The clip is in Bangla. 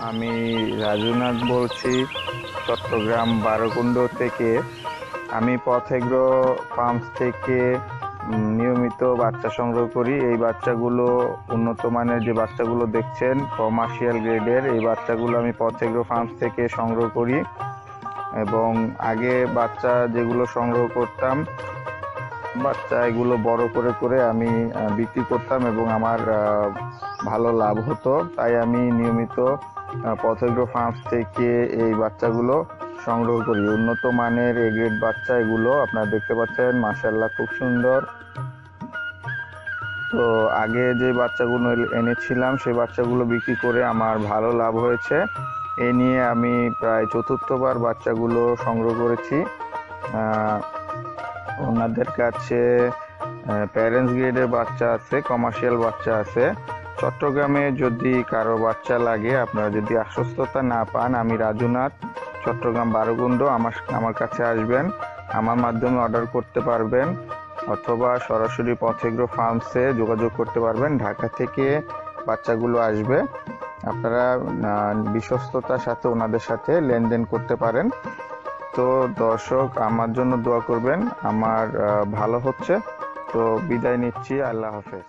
আমি রাজুনাথ বলছি চট্টগ্রাম বারোকুণ্ড থেকে। আমি পথেগ্রো ফার্মস থেকে নিয়মিত বাচ্চা সংগ্রহ করি। এই বাচ্চাগুলো উন্নত মানের, যে বাচ্চাগুলো দেখছেন কমার্শিয়াল গ্রেডের, এই বাচ্চাগুলো আমি পথেগ্রো ফার্মস থেকে সংগ্রহ করি। এবং আগে বাচ্চা যেগুলো সংগ্রহ করতাম, বাচ্চা এগুলো বড় করে করে আমি বিক্রি করতাম এবং আমার ভালো লাভ হতো। তাই আমি নিয়মিত পথেগ্রো ফার্মস থেকে এই বাচ্চাগুলো সংগ্রহ করি। উন্নত মানের এ গ্রেড বাচ্চা এগুলো, আপনারা দেখতে পাচ্ছেন মাশাআল্লাহ খুব সুন্দর। তো আগে যে বাচ্চাগুলো এনেছিলাম সেই বাচ্চাগুলো বিক্রি করে আমার ভালো লাভ হয়েছে। এ নিয়ে আমি প্রায় চতুর্থবার বাচ্চাগুলো সংগ্রহ করেছি। ওনাদের কাছে প্যারেন্টস গ্রেডের বাচ্চা আছে, কমার্শিয়াল বাচ্চা আছে। চট্টগ্রামে যদি কারো বাচ্চা লাগে, আপনারা যদি আশ্বস্ততা না পান, আমি রাজুনাথ, চট্টগ্রাম বারোকুণ্ড, আমার কাছে আসবেন, আমার মাধ্যমে অর্ডার করতে পারবেন, অথবা সরাসরি পথেগ্রো ফার্মসে যোগাযোগ করতে পারবেন। ঢাকা থেকে বাচ্চাগুলো আসবে, আপনারা বিশ্বস্ততার সাথে ওনাদের সাথে লেনদেন করতে পারেন। তো দর্শক, আমার জন্য দোয়া করবেন, আমার ভালো হচ্ছে। তো বিদায় নিচ্ছি, আল্লাহ হাফেজ।